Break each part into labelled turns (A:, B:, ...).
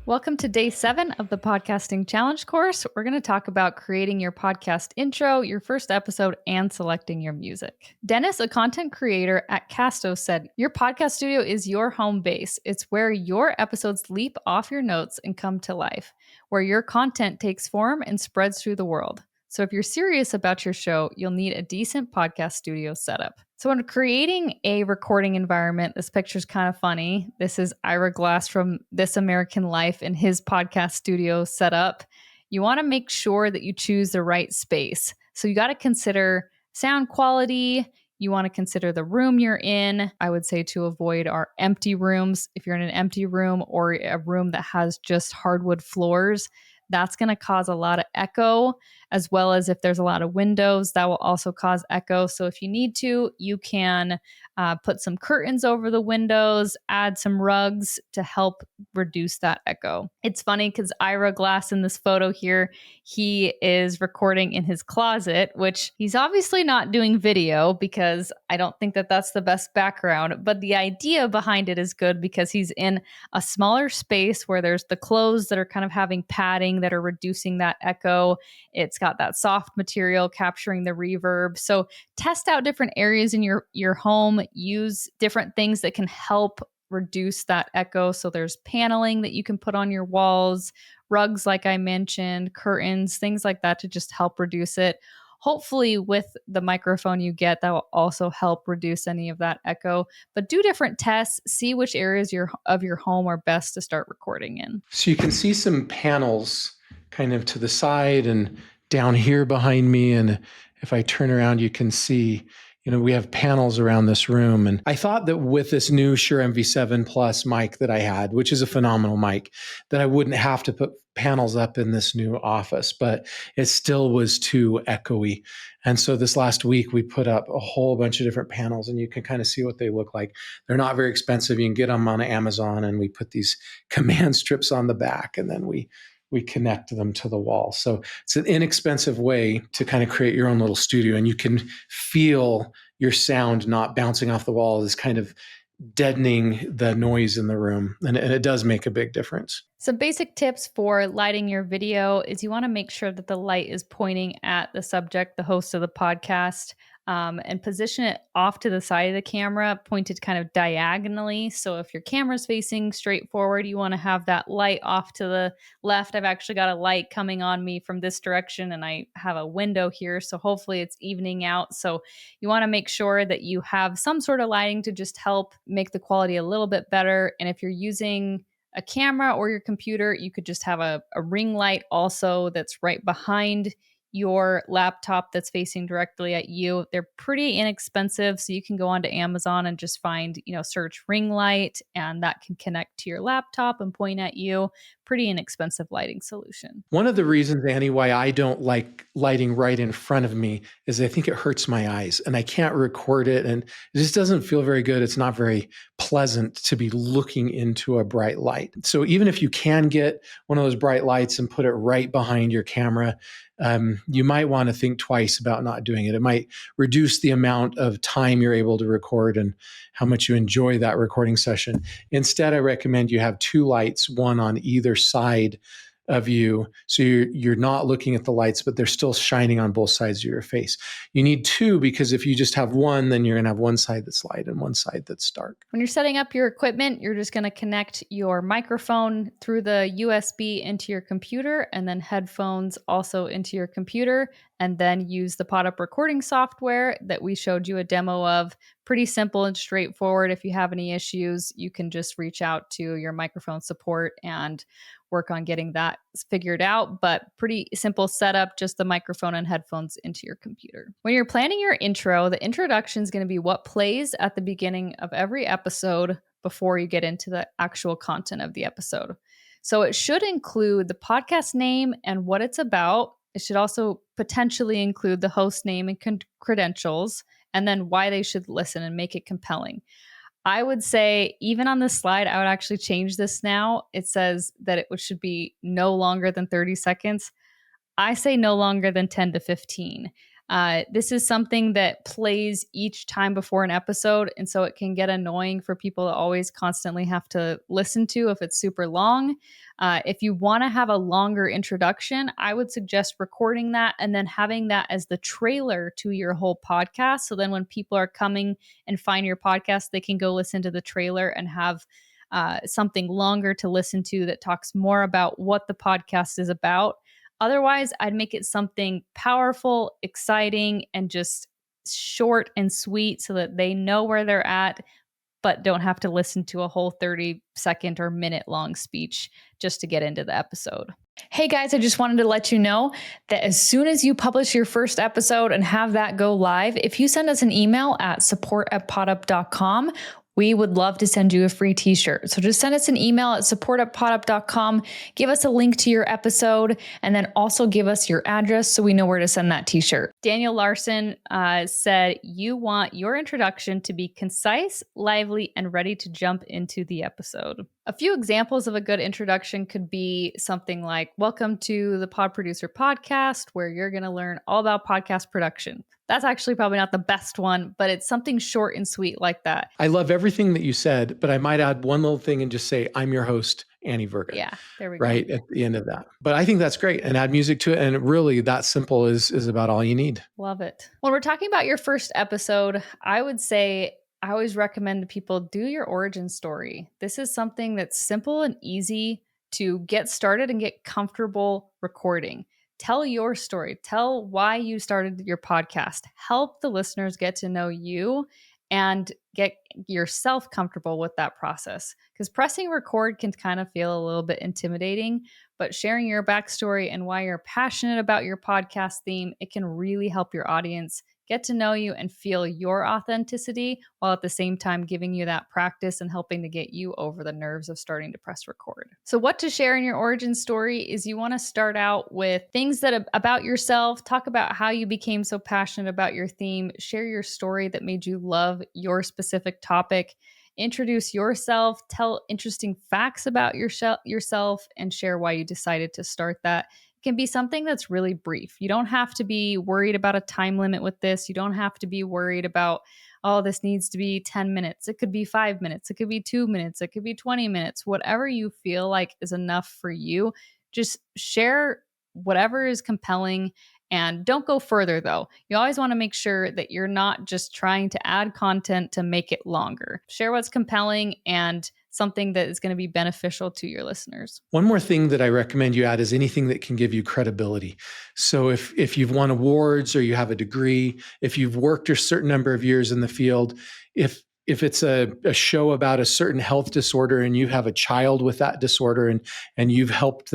A: Welcome to day 7 of the Podcasting Challenge course. We're going to talk about creating your podcast intro, your first episode, and selecting your music. Dennis, a content creator at Casto, said, "Your podcast studio is your home base. It's where your episodes leap off your notes and come to life, where your content takes form and spreads through the world. So if you're serious about your show, you'll need a decent podcast studio setup." So when creating a recording environment, this picture's kind of funny. This is Ira Glass from This American Life in his podcast studio setup. You want to make sure that you choose the right space. So you got to consider sound quality. You want to consider the room you're in. I would say to avoid our empty rooms. If you're in an empty room or a room that has just hardwood floors, that's going to cause a lot of echo, as well as if there's a lot of windows, that will also cause echo. So if you need to, you can put some curtains over the windows, add some rugs to help reduce that echo. It's funny because Ira Glass in this photo here, he is recording in his closet, which he's obviously not doing video because I don't think that that's the best background. But the idea behind it is good because he's in a smaller space where there's the clothes that are kind of having padding that are reducing that echo. It's got that soft material capturing the reverb. So test out different areas in your home. Use different things that can help reduce that echo. So there's paneling that you can put on your walls, rugs, like I mentioned, curtains, things like that to just help reduce it. Hopefully, with the microphone you get, that will also help reduce any of that echo. But do different tests, see which areas of your home are best to start recording in.
B: So you can see some panels kind of to the side and down here behind me. And if I turn around, you can see, we have panels around this room. And I thought that with this new Shure MV7 Plus mic that I had, which is a phenomenal mic, that I wouldn't have to put panels up in this new office, but it still was too echoey. And so this last week, we put up a whole bunch of different panels, and you can kind of see what they look like. They're not very expensive. You can get them on Amazon, and we put these command strips on the back, and then we connect them to the wall. So it's an inexpensive way to kind of create your own little studio, and you can feel your sound not bouncing off the wall, is kind of deadening the noise in the room. And it does make a big difference.
A: Some basic tips for lighting your video is you want to make sure that the light is pointing at the subject, the host of the podcast, and position it off to the side of the camera, pointed kind of diagonally. So if your camera's facing straight forward, you want to have that light off to the left. I've actually got a light coming on me from this direction, and I have a window here. So hopefully it's evening out. So you want to make sure that you have some sort of lighting to just help make the quality a little bit better. And if you're using a camera or your computer, you could just have a ring light also that's right behind your laptop that's facing directly at you. They're pretty inexpensive, so you can go onto Amazon and just find, search ring light, and that can connect to your laptop and point at you. Pretty inexpensive lighting solution.
B: One of the reasons, Annie, why I don't like lighting right in front of me is I think it hurts my eyes and I can't record it, and it just doesn't feel very good. It's not very pleasant to be looking into a bright light. So even if you can get one of those bright lights and put it right behind your camera, you might want to think twice about not doing it. It might reduce the amount of time you're able to record and how much you enjoy that recording session. Instead, I recommend you have two lights, one on either side of you. So you're not looking at the lights, but they're still shining on both sides of your face. You need two because if you just have one, then you're going to have one side that's light and one side that's dark.
A: When you're setting up your equipment, you're just going to connect your microphone through the USB into your computer, and then headphones also into your computer, and then use the PodUp recording software that we showed you a demo of. Pretty simple and straightforward. If you have any issues, you can just reach out to your microphone support and work on getting that figured out. But pretty simple setup, just the microphone and headphones into your computer. When you're planning your intro, the introduction is going to be what plays at the beginning of every episode before you get into the actual content of the episode. So it should include the podcast name and what it's about. It should also potentially include the host name and credentials, and then why they should listen and make it compelling. I would say, even on this slide, I would actually change this now. It says that it should be no longer than 30 seconds. I say no longer than 10 to 15. This is something that plays each time before an episode. And so it can get annoying for people to always constantly have to listen to if it's super long. If you want to have a longer introduction, I would suggest recording that and then having that as the trailer to your whole podcast. So then when people are coming and find your podcast, they can go listen to the trailer and have something longer to listen to that talks more about what the podcast is about. Otherwise, I'd make it something powerful, exciting, and just short and sweet so that they know where they're at, but don't have to listen to a whole 30-second or minute long speech just to get into the episode. Hey guys, I just wanted to let you know that as soon as you publish your first episode and have that go live, if you send us an email at support@podup.com, we would love to send you a free t-shirt. So just send us an email at support@podup.com, give us a link to your episode, and then also give us your address so we know where to send that t-shirt. Daniel Larson said, you want your introduction to be concise, lively, and ready to jump into the episode. A few examples of a good introduction could be something like, welcome to the Pod Producer Podcast, where you're going to learn all about podcast production. That's actually probably not the best one, but it's something short and sweet like that.
B: I love everything that you said, but I might add one little thing and just say, I'm your host, Annie Virga.
A: Yeah, there we go.
B: Right at the end of that. But I think that's great, and add music to it. And really that simple is about all you need.
A: Love it. When we're talking about your first episode, I would say I always recommend to people do your origin story. This is something that's simple and easy to get started and get comfortable recording. Tell your story. Tell why you started your podcast. Help the listeners get to know you and get yourself comfortable with that process. Because pressing record can kind of feel a little bit intimidating, but sharing your backstory and why you're passionate about your podcast theme, it can really help your audience get to know you and feel your authenticity while at the same time giving you that practice and helping to get you over the nerves of starting to press record. So what to share in your origin story is you want to start out with things that about yourself, talk about how you became so passionate about your theme, share your story that made you love your specific topic, introduce yourself, tell interesting facts about yourself, and share why you decided to start that. Can be something that's really brief. You don't have to be worried about a time limit with this. You don't have to be worried about, oh, this needs to be 10 minutes. It could be 5 minutes. It could be 2 minutes. It could be 20 minutes. Whatever you feel like is enough for you, just share whatever is compelling. And don't go further, though. You always want to make sure that you're not just trying to add content to make it longer. Share what's compelling and something that is going to be beneficial to your listeners.
B: One more thing that I recommend you add is anything that can give you credibility. So if you've won awards or you have a degree, if you've worked a certain number of years in the field, if it's a show about a certain health disorder and you have a child with that disorder and you've helped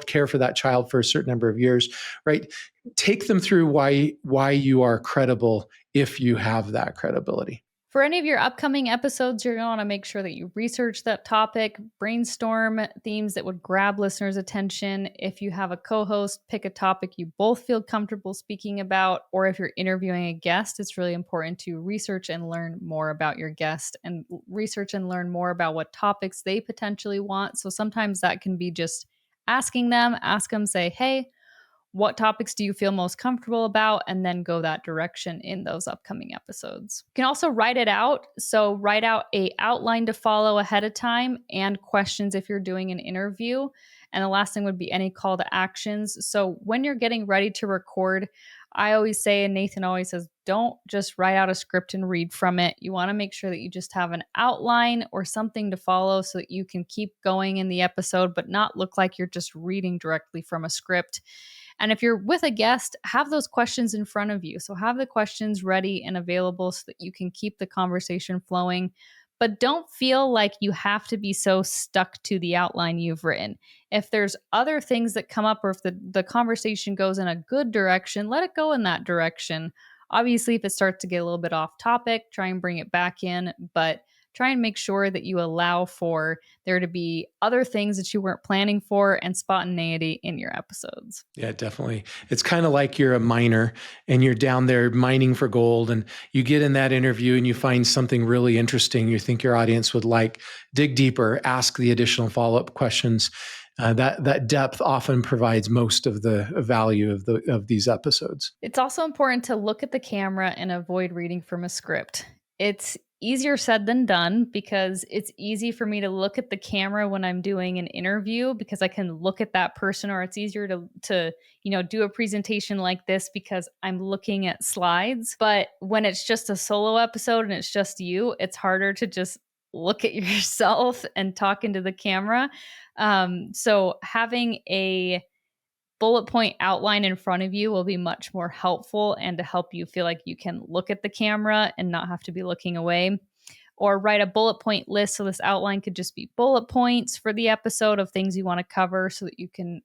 B: care for that child for a certain number of years, right? Take them through why you are credible if you have that credibility.
A: For any of your upcoming episodes, you're going to want to make sure that you research that topic, brainstorm themes that would grab listeners' attention. If you have a co-host, pick a topic you both feel comfortable speaking about, or if you're interviewing a guest, it's really important to research and learn more about your guest and research and learn more about what topics they potentially want. So sometimes that can be just ask them, say, hey, what topics do you feel most comfortable about? And then go that direction in those upcoming episodes. You can also write it out. So write out an outline to follow ahead of time and questions if you're doing an interview. And the last thing would be any call to actions. So when you're getting ready to record, I always say, and Nathan always says, don't just write out a script and read from it. You want to make sure that you just have an outline or something to follow so that you can keep going in the episode, but not look like you're just reading directly from a script. And if you're with a guest, have those questions in front of you. So have the questions ready and available so that you can keep the conversation flowing. But don't feel like you have to be so stuck to the outline you've written. If there's other things that come up or if the conversation goes in a good direction, let it go in that direction. Obviously, if it starts to get a little bit off topic, try and bring it back in. But try and make sure that you allow for there to be other things that you weren't planning for and spontaneity in your episodes.
B: Yeah, definitely. It's kind of like you're a miner and you're down there mining for gold and you get in that interview and you find something really interesting you think your audience would like. Dig deeper, ask the additional follow-up questions. that depth often provides most of the value of these episodes.
A: It's also important to look at the camera and avoid reading from a script. It's easier said than done because it's easy for me to look at the camera when I'm doing an interview because I can look at that person, or it's easier to do a presentation like this because I'm looking at slides. But when it's just a solo episode and it's just you, it's harder to just look at yourself and talk into the camera. So having a bullet point outline in front of you will be much more helpful and to help you feel like you can look at the camera and not have to be looking away. Or write a bullet point list. So this outline could just be bullet points for the episode of things you want to cover so that you can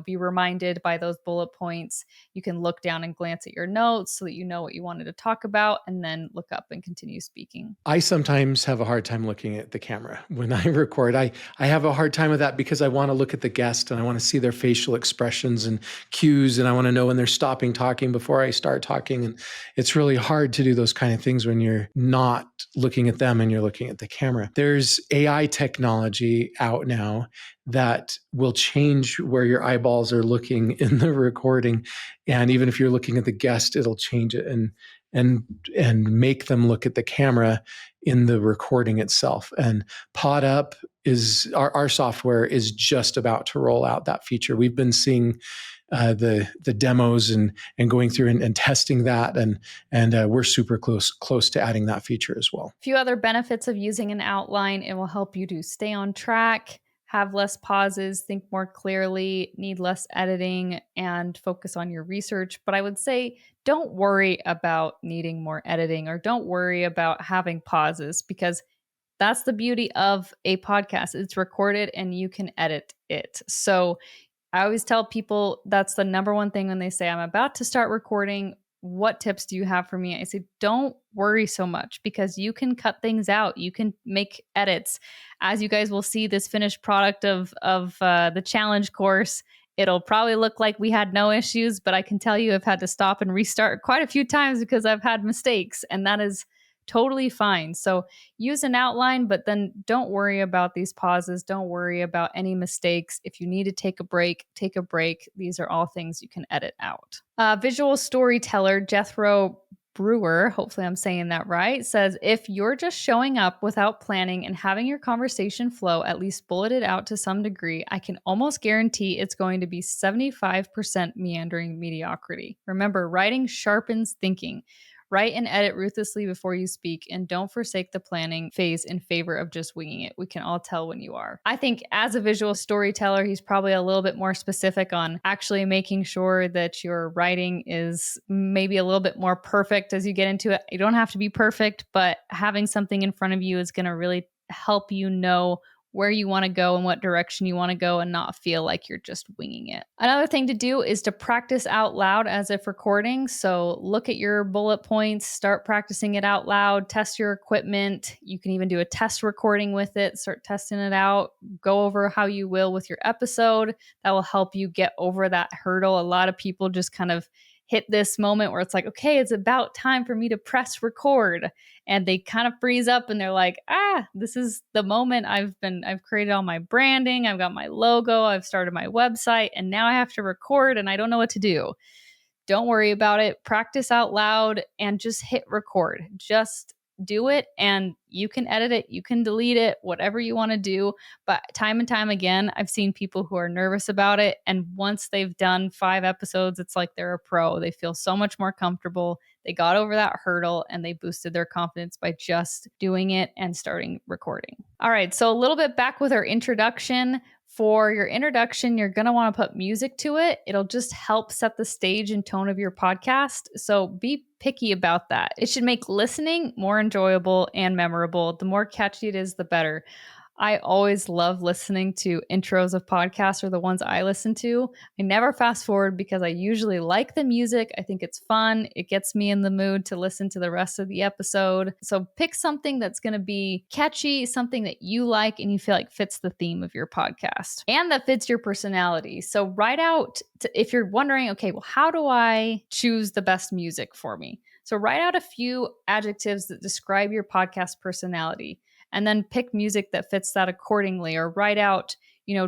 A: be reminded by those bullet points. You can look down and glance at your notes so that you know what you wanted to talk about and then look up and continue speaking.
B: I sometimes have a hard time looking at the camera when I record. I have a hard time with that because I want to look at the guest and I want to see their facial expressions and cues, and I want to know when they're stopping talking before I start talking. And it's really hard to do those kind of things when you're not looking at them and you're looking at the camera. There's AI technology out now that will change where your eyeballs are looking in the recording. And even if you're looking at the guest, it'll change it and make them look at the camera in the recording itself. And PodUp is our software is just about to roll out that feature. We've been seeing the demos and going through and testing that, and we're super close to adding that feature as well.
A: A few other benefits of using an outline: it will help you to stay on track, have less pauses, think more clearly, need less editing, and focus on your research. But I would say don't worry about needing more editing or don't worry about having pauses, because that's the beauty of a podcast. It's recorded and you can edit it. So I always tell people that's the number one thing when they say, I'm about to start recording. What tips do you have for me? I say, don't worry so much because you can cut things out. You can make edits. As you guys will see this finished product of the challenge course, it'll probably look like we had no issues, but I can tell you I've had to stop and restart quite a few times because I've had mistakes, and that is totally fine. So use an outline, but then don't worry about these pauses. Don't worry about any mistakes. If you need to take a break, take a break. These are all things you can edit out. Visual storyteller Jethro Brewer, hopefully I'm saying that right, says, if you're just showing up without planning and having your conversation flow at least bulleted out to some degree, I can almost guarantee it's going to be 75% meandering mediocrity. Remember, writing sharpens thinking. Write and edit ruthlessly before you speak, and don't forsake the planning phase in favor of just winging it. We can all tell when you are. I think as a visual storyteller, he's probably a little bit more specific on actually making sure that your writing is maybe a little bit more perfect as you get into it. You don't have to be perfect, but having something in front of you is going to really help you know where you want to go and what direction you want to go and not feel like you're just winging it. Another thing to do is to practice out loud as if recording. So look at your bullet points, start practicing it out loud, test your equipment. You can even do a test recording with it, start testing it out, go over how you will with your episode. That will help you get over that hurdle. A lot of people just kind of hit this moment where it's like, okay, it's about time for me to press record. And they kind of freeze up and they're like, this is the moment. I've created all my branding. I've got my logo. I've started my website, and now I have to record and I don't know what to do. Don't worry about it. Practice out loud and just hit record. Just do it, and you can edit it, you can delete it, whatever you want to do. But time and time again, I've seen people who are nervous about it, and once they've done 5 episodes, it's like they're a pro. They feel so much more comfortable. They got over that hurdle and they boosted their confidence by just doing it and starting recording. All right, so a little bit back with our introduction. For your introduction, you're going to want to put music to it. It'll just help set the stage and tone of your podcast. So be picky about that. It should make listening more enjoyable and memorable. The more catchy it is, the better. I always love listening to intros of podcasts, or the ones I listen to. I never fast forward because I usually like the music. I think it's fun. It gets me in the mood to listen to the rest of the episode. So pick something that's going to be catchy, something that you like and you feel like fits the theme of your podcast and that fits your personality. So write out, if you're wondering, okay, well, how do I choose the best music for me? So write out a few adjectives that describe your podcast personality, and then pick music that fits that accordingly, or write out,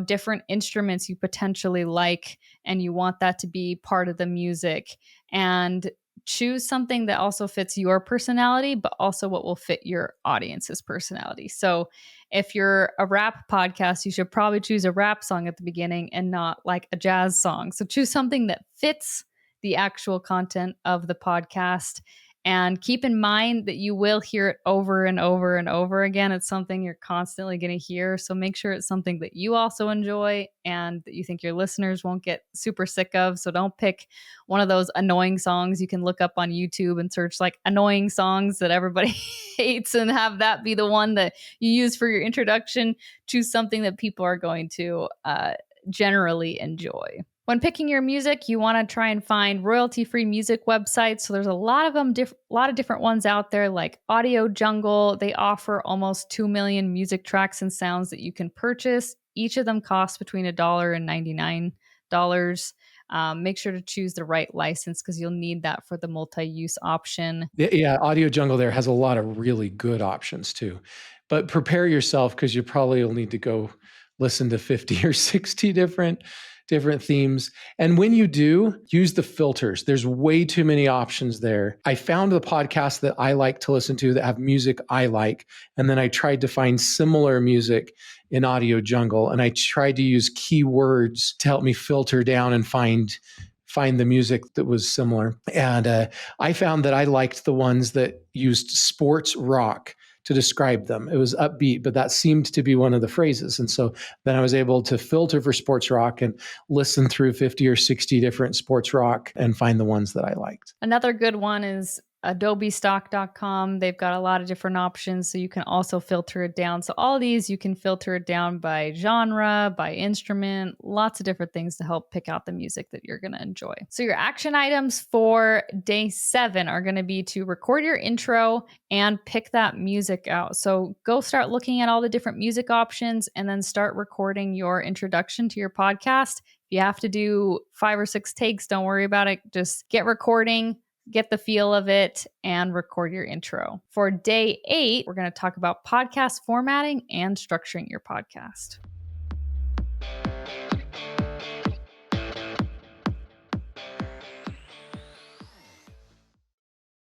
A: different instruments you potentially like, and you want that to be part of the music. And choose something that also fits your personality, but also what will fit your audience's personality. So if you're a rap podcast, you should probably choose a rap song at the beginning and not like a jazz song. So choose something that fits the actual content of the podcast. And keep in mind that you will hear it over and over and over again. It's something you're constantly going to hear. So make sure it's something that you also enjoy and that you think your listeners won't get super sick of. So don't pick one of those annoying songs you can look up on YouTube and search like annoying songs that everybody hates and have that be the one that you use for your introduction. Choose something that people are going to generally enjoy. When picking your music, you want to try and find royalty-free music websites. So there's a lot of them, a lot of different ones out there, like Audio Jungle. They offer almost 2 million music tracks and sounds that you can purchase. Each of them costs between $1 and $99. Make sure to choose the right license because you'll need that for the multi-use option.
B: Yeah, Audio Jungle there has a lot of really good options too. But prepare yourself because you probably will need to go listen to 50 or 60 different themes. And when you do, use the filters. There's way too many options there. I found the podcasts that I like to listen to that have music I like. And then I tried to find similar music in Audio Jungle. And I tried to use keywords to help me filter down and find the music that was similar. And I found that I liked the ones that used sports rock to describe them. It was upbeat, but that seemed to be one of the phrases. And so then I was able to filter for sports rock and listen through 50 or 60 different sports rock and find the ones that I liked.
A: Another good one is adobestock.com. They've got a lot of different options, so you can also filter it down. So all of these, you can filter it down by genre, by instrument, lots of different things to help pick out the music that you're going to enjoy. So your action items for day 7 are going to be to record your intro and pick that music out. So go start looking at all the different music options and then start recording your introduction to your podcast. If you have to do 5 or 6 takes, don't worry about it. Just get recording, get the feel of it, and record your intro. For day 8, we're going to talk about podcast formatting and structuring your podcast.